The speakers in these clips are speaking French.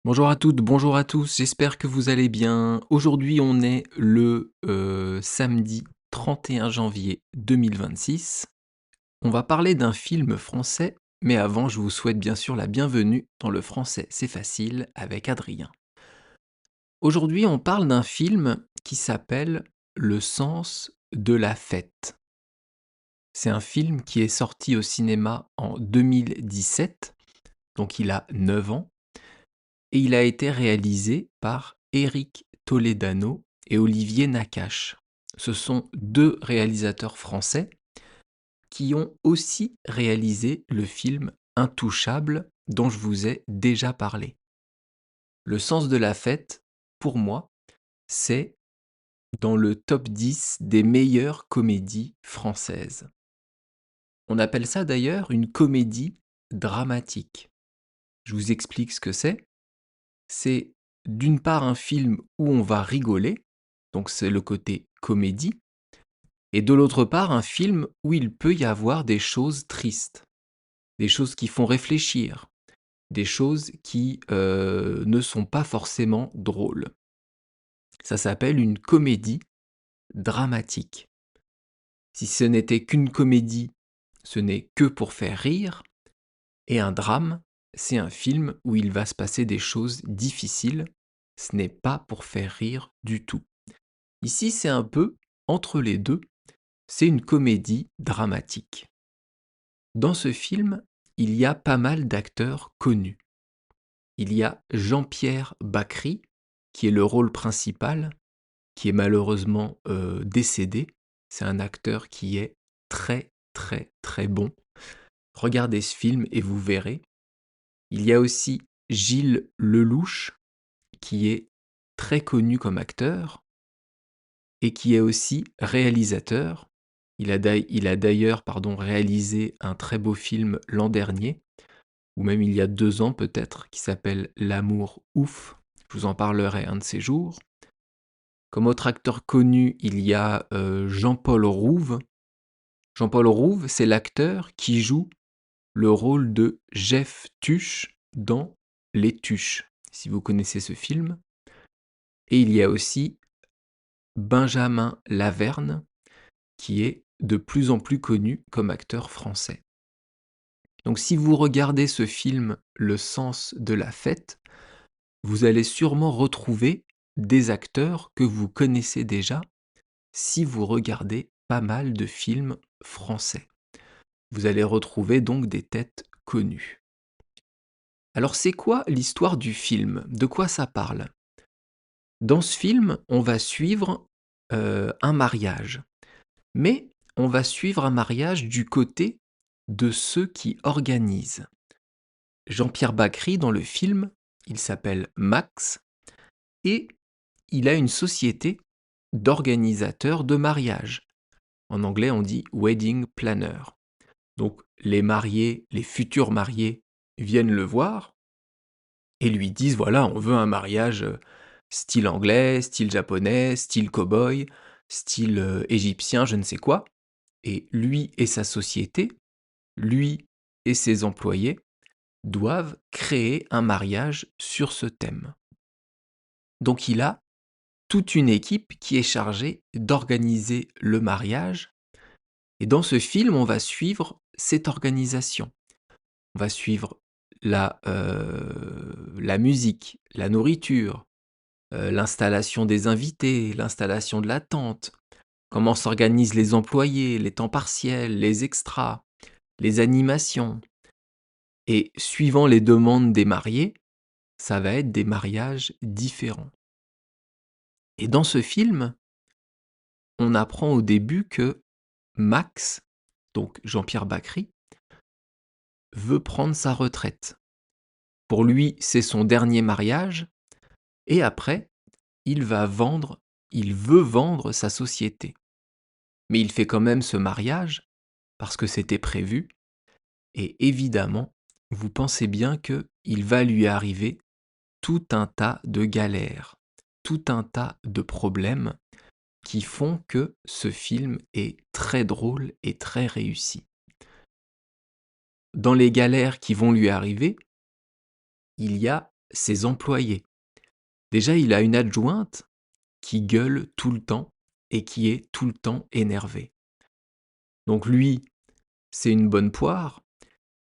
Bonjour à toutes, bonjour à tous, j'espère que vous allez bien. Aujourd'hui, on est le samedi 31 janvier 2026. On va parler d'un film français, mais avant, je vous souhaite bien sûr la bienvenue dans le français, c'est facile, avec Adrien. Aujourd'hui, on parle d'un film qui s'appelle Le sens de la fête. C'est un film qui est sorti au cinéma en 2017, donc il a 9 ans. Et il a été réalisé par Éric Toledano et Olivier Nakache. Ce sont deux réalisateurs français qui ont aussi réalisé le film Intouchable dont je vous ai déjà parlé. Le sens de la fête, pour moi, c'est dans le top 10 des meilleures comédies françaises. On appelle ça d'ailleurs une comédie dramatique. Je vous explique ce que c'est. C'est d'une part un film où on va rigoler, donc c'est le côté comédie, et de l'autre part un film où il peut y avoir des choses tristes, des choses qui font réfléchir, des choses qui ne sont pas forcément drôles. Ça s'appelle une comédie dramatique. Si ce n'était qu'une comédie, ce n'est que pour faire rire, et un drame, c'est un film où il va se passer des choses difficiles, ce n'est pas pour faire rire du tout. Ici, c'est un peu entre les deux, c'est une comédie dramatique. Dans ce film, il y a pas mal d'acteurs connus. Il y a Jean-Pierre Bacry, qui est le rôle principal, qui est malheureusement décédé. C'est un acteur qui est très très très bon. Regardez ce film et vous verrez. Il y a aussi Gilles Lelouch, qui est très connu comme acteur et qui est aussi réalisateur. Il a d'ailleurs réalisé un très beau film l'an dernier, ou même il y a 2 ans peut-être, qui s'appelle L'amour ouf. Je vous en parlerai un de ces jours. Comme autre acteur connu, il y a Jean-Paul Rouve. Jean-Paul Rouve, c'est l'acteur qui joue le rôle de Jeff Tuche dans Les Tuches, si vous connaissez ce film. Et il y a aussi Benjamin Laverne, qui est de plus en plus connu comme acteur français. Donc si vous regardez ce film Le sens de la fête, vous allez sûrement retrouver des acteurs que vous connaissez déjà si vous regardez pas mal de films français. Vous allez retrouver donc des têtes connues. Alors c'est quoi l'histoire du film? De quoi ça parle? Dans ce film, on va suivre un mariage. Mais on va suivre un mariage du côté de ceux qui organisent. Jean-Pierre Bacry, dans le film, il s'appelle Max et il a une société d'organisateurs de mariage. En anglais, on dit wedding planner. Donc les mariés, les futurs mariés viennent le voir et lui disent voilà, on veut un mariage style anglais, style japonais, style cow-boy, style égyptien, je ne sais quoi. Et lui et sa société, lui et ses employés, doivent créer un mariage sur ce thème. Donc il a toute une équipe qui est chargée d'organiser le mariage. Et dans ce film, on va suivre cette organisation. On va suivre la musique, la nourriture, l'installation des invités, l'installation de la tente, comment s'organisent les employés, les temps partiels, les extras, les animations. Et suivant les demandes des mariés, ça va être des mariages différents. Et dans ce film, on apprend au début que Max, donc Jean-Pierre Bacry, veut prendre sa retraite. Pour lui, c'est son dernier mariage, et après, il veut vendre sa société. Mais il fait quand même ce mariage, parce que c'était prévu, et évidemment, vous pensez bien qu'il va lui arriver tout un tas de galères, tout un tas de problèmes qui font que ce film est très drôle et très réussi. Dans les galères qui vont lui arriver, il y a ses employés. Déjà, il a une adjointe qui gueule tout le temps et qui est tout le temps énervée. Donc lui, c'est une bonne poire,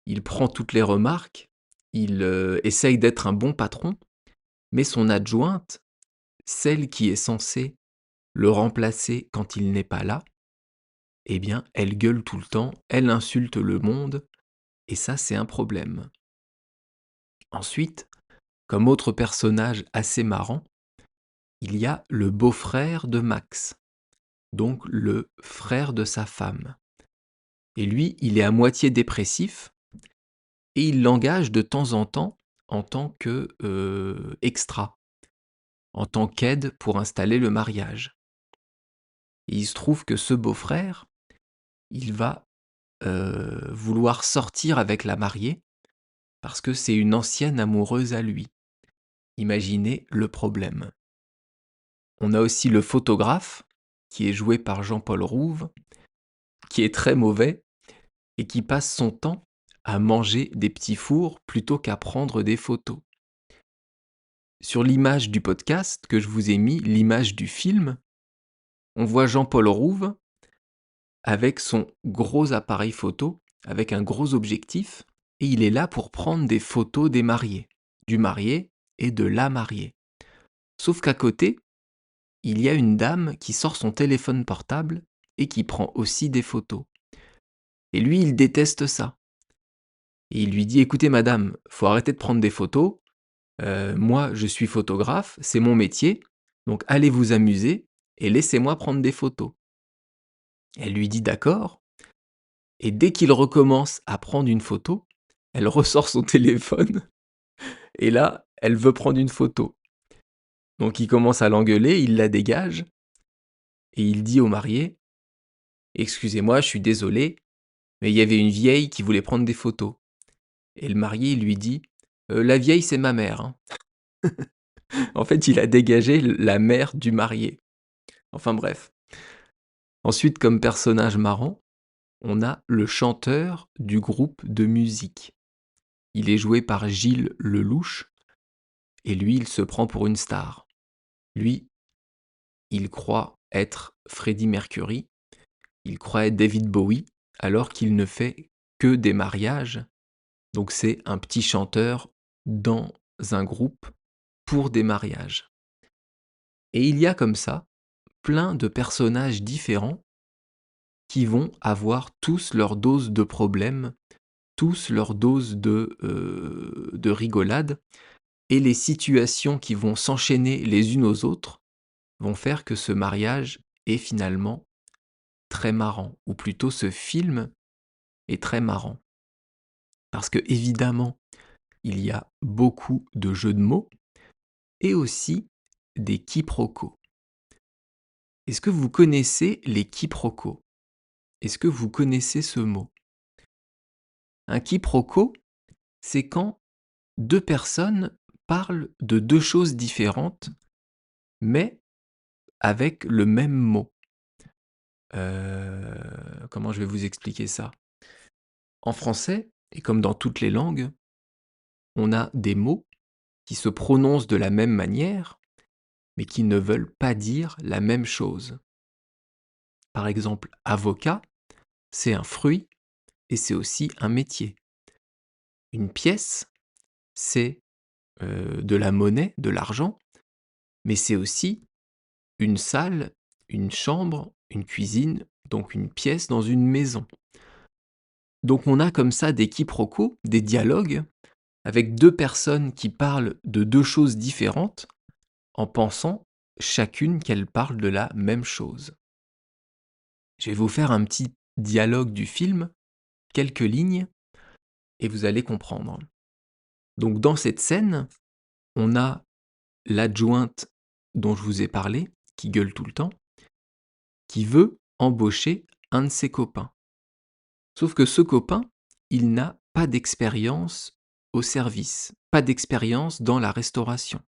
il prend toutes les remarques, il essaye d'être un bon patron, mais son adjointe, celle qui est censée le remplacer quand il n'est pas là, eh bien, elle gueule tout le temps, elle insulte le monde, et ça, c'est un problème. Ensuite, comme autre personnage assez marrant, il y a le beau-frère de Max, donc le frère de sa femme. Et lui, il est à moitié dépressif, et il l'engage de temps en tant que extra, en tant qu'aide pour installer le mariage. Et il se trouve que ce beau-frère, il va vouloir sortir avec la mariée, parce que c'est une ancienne amoureuse à lui. Imaginez le problème. On a aussi le photographe, qui est joué par Jean-Paul Rouve, qui est très mauvais, et qui passe son temps à manger des petits fours plutôt qu'à prendre des photos. Sur l'image du podcast que je vous ai mis, l'image du film, on voit Jean-Paul Rouve avec son gros appareil photo, avec un gros objectif, et il est là pour prendre des photos des mariés, du marié et de la mariée. Sauf qu'à côté, il y a une dame qui sort son téléphone portable et qui prend aussi des photos. Et lui, il déteste ça. Et il lui dit, écoutez madame, faut arrêter de prendre des photos, moi je suis photographe, c'est mon métier, donc allez vous amuser et laissez-moi prendre des photos. Elle lui dit d'accord, et dès qu'il recommence à prendre une photo, elle ressort son téléphone, et là, elle veut prendre une photo. Donc il commence à l'engueuler, il la dégage, et il dit au marié, excusez-moi, je suis désolé, mais il y avait une vieille qui voulait prendre des photos. Et le marié lui dit, la vieille c'est ma mère, hein. En fait, il a dégagé la mère du marié. Enfin bref. Ensuite, comme personnage marrant, on a le chanteur du groupe de musique. Il est joué par Gilles Lelouch, et lui, il se prend pour une star. Lui, il croit être Freddie Mercury, il croit être David Bowie, alors qu'il ne fait que des mariages. Donc c'est un petit chanteur dans un groupe pour des mariages. Et il y a comme ça plein de personnages différents qui vont avoir tous leur dose de problèmes, tous leur dose de rigolade, et les situations qui vont s'enchaîner les unes aux autres vont faire que ce mariage est finalement très marrant, ou plutôt ce film est très marrant. Parce que évidemment, il y a beaucoup de jeux de mots, et aussi des quiproquos. Est-ce que vous connaissez les quiproquos? Est-ce que vous connaissez ce mot? Un quiproquo, c'est quand deux personnes parlent de deux choses différentes, mais avec le même mot. Comment je vais vous expliquer ça? En français, et comme dans toutes les langues, on a des mots qui se prononcent de la même manière, mais qui ne veulent pas dire la même chose. Par exemple, avocat, c'est un fruit et c'est aussi un métier. Une pièce, c'est de la monnaie, de l'argent, mais c'est aussi une salle, une chambre, une cuisine, donc une pièce dans une maison. Donc on a comme ça des quiproquos, des dialogues, avec deux personnes qui parlent de deux choses différentes, en pensant chacune qu'elles parlent de la même chose. Je vais vous faire un petit dialogue du film, quelques lignes, et vous allez comprendre. Donc dans cette scène, on a l'adjointe dont je vous ai parlé, qui gueule tout le temps, qui veut embaucher un de ses copains. Sauf que ce copain, il n'a pas d'expérience au service, pas d'expérience dans la restauration.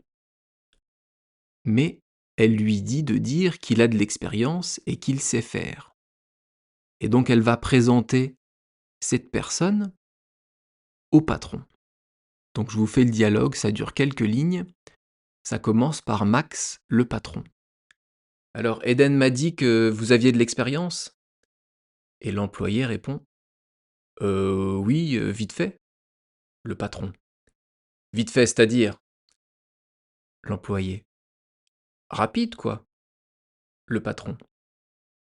Mais elle lui dit de dire qu'il a de l'expérience et qu'il sait faire. Et donc elle va présenter cette personne au patron. Donc je vous fais le dialogue, ça dure quelques lignes. Ça commence par Max, le patron. Alors Eden m'a dit que vous aviez de l'expérience? Et l'employé répond: Oui, vite fait. Le patron: Vite fait, c'est-à-dire? L'employé: Rapide, quoi. Le patron: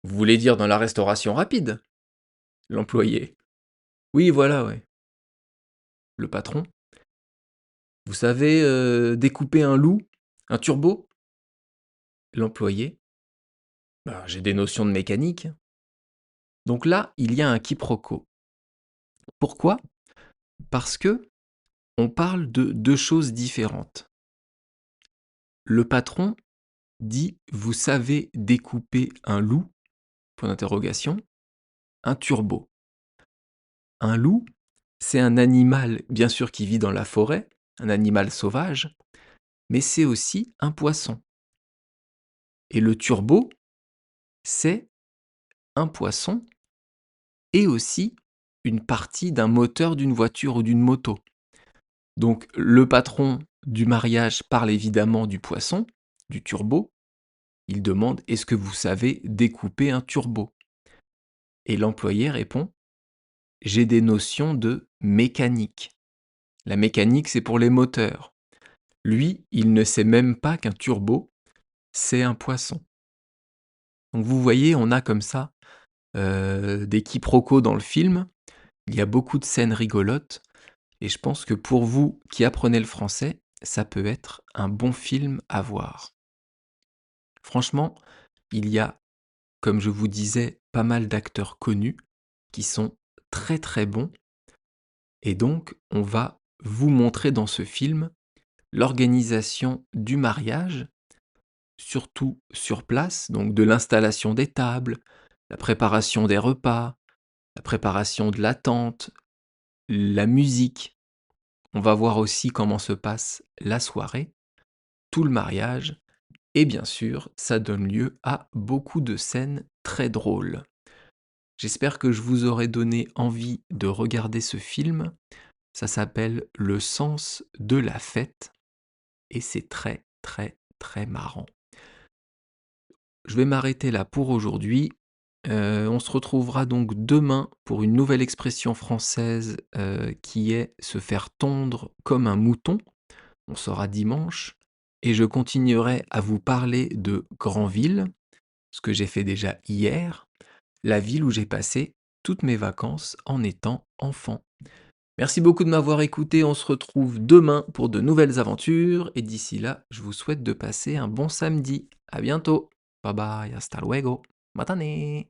Vous voulez dire dans la restauration rapide? L'employé: Oui, voilà, ouais. Le patron: Vous savez découper un loup? Un turbo? L'employé: Ben, j'ai des notions de mécanique. Donc là, il y a un quiproquo. Pourquoi? Parce que on parle de deux choses différentes. Le patron dit: Vous savez découper un loup? Point d'interrogation. Un turbo. Un loup, c'est un animal, bien sûr, qui vit dans la forêt, un animal sauvage, mais c'est aussi un poisson. Et le turbo, c'est un poisson et aussi une partie d'un moteur d'une voiture ou d'une moto. Donc le patron du mariage parle évidemment du poisson, du turbo. Il demande: Est-ce que vous savez découper un turbo? Et l'employé répond: J'ai des notions de mécanique. La mécanique, c'est pour les moteurs. Lui, il ne sait même pas qu'un turbo, c'est un poisson. Donc vous voyez, on a comme ça des quiproquos dans le film. Il y a beaucoup de scènes rigolotes. Et je pense que pour vous qui apprenez le français, ça peut être un bon film à voir. Franchement, il y a, comme je vous disais, pas mal d'acteurs connus qui sont très très bons. Et donc, on va vous montrer dans ce film l'organisation du mariage, surtout sur place, donc de l'installation des tables, la préparation des repas, la préparation de la tente, la musique. On va voir aussi comment se passe la soirée, tout le mariage, et bien sûr, ça donne lieu à beaucoup de scènes très drôles. J'espère que je vous aurai donné envie de regarder ce film. Ça s'appelle Le sens de la fête et c'est très très très marrant. Je vais m'arrêter là pour aujourd'hui. On se retrouvera donc demain pour une nouvelle expression française qui est se faire tondre comme un mouton. On sera dimanche et je continuerai à vous parler de Granville, ce que j'ai fait déjà hier, la ville où j'ai passé toutes mes vacances en étant enfant. Merci beaucoup de m'avoir écouté, on se retrouve demain pour de nouvelles aventures et d'ici là, je vous souhaite de passer un bon samedi. À bientôt. Bye bye, hasta luego. Matane.